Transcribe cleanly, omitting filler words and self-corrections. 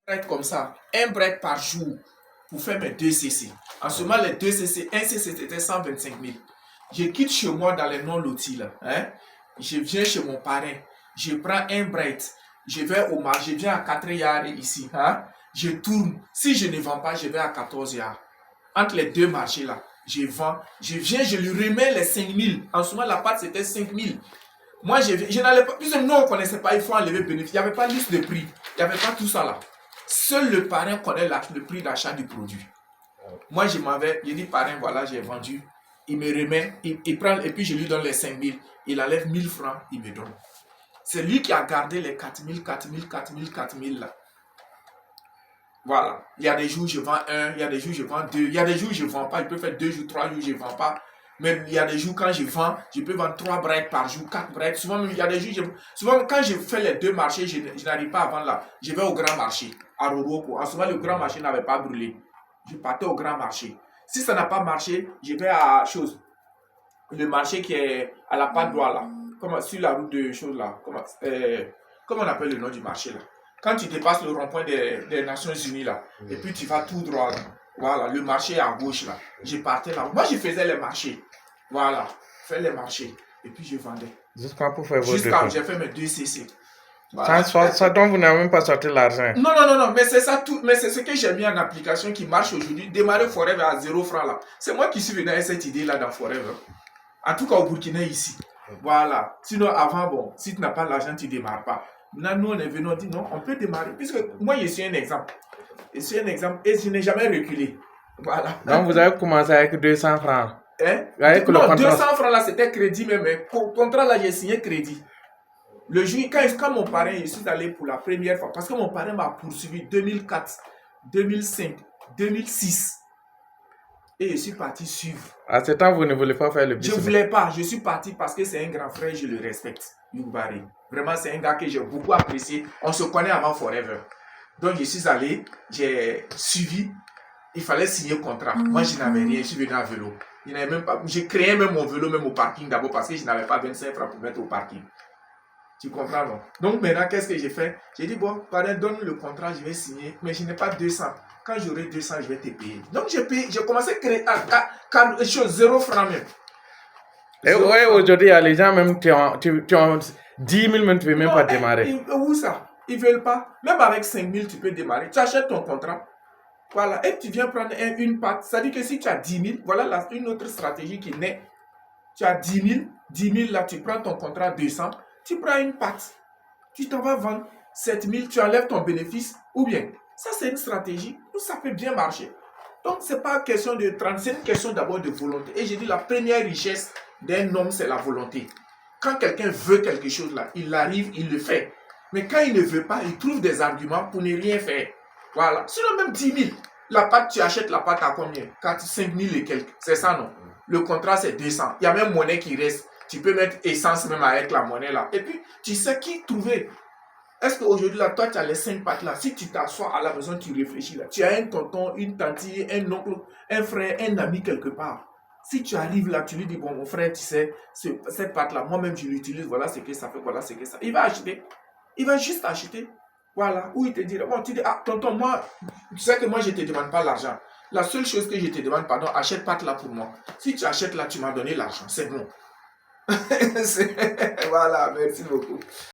bread comme ça, un bread par jour pour faire mes 2 CC. En ce moment, les 2 CC, 1 CC c'était 125 000. Je quitte chez moi dans les non-lotis là. Hein? Je viens chez mon parrain. Je prends un bread. Je vais au marché. Je viens à 4 yards ici. Hein? Je tourne. Si je ne vends pas, je vais à 14 yards. Entre les deux marchés là, je vends. Je viens, je lui remets les 5 000. En ce moment, la pâte c'était 5 000. Moi, je n'allais pas. Puisque nous, on ne connaissait pas, il faut enlever le bénéfice. Il n'y avait pas liste de prix. Il n'y avait pas tout ça là. Seul le parrain connaît le prix d'achat du produit. Moi, je m'en vais. Je dis, parrain, voilà, j'ai vendu. Il me remet, il prend, et puis je lui donne les 5 000. Il enlève 1 000 francs, il me donne. C'est lui qui a gardé les 4 000, 4 000, 4 000, 4 000 là. Voilà. Il y a des jours, je vends un. Il y a des jours, je vends deux. Il y a des jours, je ne vends pas. Il peut faire 2 jours, 3 jours, je ne vends pas. Mais il y a des jours, quand je vends, je peux vendre 3 breaks par jour, 4 breaks. Souvent, il y a des jours, souvent, quand je fais les 2 marchés, je n'arrive pas à vendre là. Je vais au grand marché, à Roroko. En ce moment, le grand marché n'avait pas brûlé. Je partais au grand marché. Si ça n'a pas marché, je vais à chose. Le marché qui est à la Patte d'Oie là. Comment, sur la route de choses là. Comment on appelle le nom du marché là? Quand tu dépasses le rond-point des Nations Unies là, et puis tu vas tout droit là. Voilà, le marché à gauche là. Je partais là. Moi, je faisais les marchés. Voilà, je fais les marchés. Et puis je vendais. Jusqu'à pour faire votre Jusqu'à j'ai fait mes 2 CC. Voilà. Ça donc vous n'avez même pas sorti l'argent. Non, mais c'est ça tout. Mais c'est ce que j'ai mis en application qui marche aujourd'hui. Démarrer Forever à 0 francs là. C'est moi qui suis venu avec cette idée là dans Forever. En tout cas au Burkina ici. Voilà. Sinon avant, bon, si tu n'as pas l'argent, tu ne démarres pas. Maintenant, nous on est venu, on dit non, on peut démarrer. Puisque moi je suis un exemple. Je suis un exemple et je n'ai jamais reculé. Voilà. Donc vous avez commencé avec 200 francs. Hein? Avec Non, le contrat. 200 francs là c'était crédit même. Mais contrat là j'ai signé crédit. Le jour, quand mon parrain, je suis allé pour la première fois, parce que mon parrain m'a poursuivi 2004, 2005, 2006. Et je suis parti suivre. À ce temps, vous ne voulez pas faire le business? Je ne voulais pas. Je suis parti parce que c'est un grand frère, je le respecte. Youbari. Vraiment, c'est un gars que j'ai beaucoup apprécié. On se connaît avant Forever. Donc, je suis allé, j'ai suivi. Il fallait signer contrat. Moi, je n'avais rien. Je suis venu à vélo. J'ai créé même mon vélo, même au parking d'abord, parce que je n'avais pas 25 francs pour mettre au parking. Tu comprends, non? Donc maintenant, qu'est-ce que j'ai fait? J'ai dit, bon, parrain, donne le contrat, je vais signer, mais je n'ai pas 200. Quand j'aurai 200, je vais te payer. Donc j'ai commencé à créer à 0 francs même. Et ouais, aujourd'hui, il y a les gens même qui ont 10 000, même tu ne veux même pas démarrer. Où ça? Ils ne veulent pas. Même avec 5 000, tu peux démarrer. Tu achètes ton contrat. Voilà. Et tu viens prendre une pâte. Ça dit que si tu as 10 000, voilà une autre stratégie qui naît. Tu as 10 000 là, tu prends ton contrat 200. Tu prends une pâte, tu t'en vas vendre 7 000, tu enlèves ton bénéfice, ou bien, ça c'est une stratégie, ça peut bien marcher. Donc ce n'est pas question de 30, c'est une question d'abord de volonté. Et j'ai dit la première richesse d'un homme, c'est la volonté. Quand quelqu'un veut quelque chose là, il arrive, il le fait. Mais quand il ne veut pas, il trouve des arguments pour ne rien faire. Voilà. Sinon même 10 000, la pâte, tu achètes la pâte à combien? 4, 5 000 et quelques. C'est ça non? Le contrat c'est 200. Il y a même monnaie qui reste. Tu peux mettre essence même avec la monnaie là. Et puis, tu sais qui trouver. Est-ce qu'aujourd'hui, là, toi, tu as les 5 pattes là. Si tu t'assois à la maison, tu réfléchis là. Tu as un tonton, une tante, un oncle, un frère, un ami quelque part. Si tu arrives là, tu lui dis, bon, mon frère, tu sais, cette pâte là, moi-même, je l'utilise, voilà ce que ça fait, voilà ce que ça. Il va acheter. Il va juste acheter. Voilà. Ou il te dira, bon, tu dis, ah, tonton, moi, tu sais que moi, je ne te demande pas l'argent. La seule chose que je te demande, pardon, achète pâte là pour moi. Si tu achètes là, tu m'as donné l'argent. C'est bon. Voilà, merci beaucoup.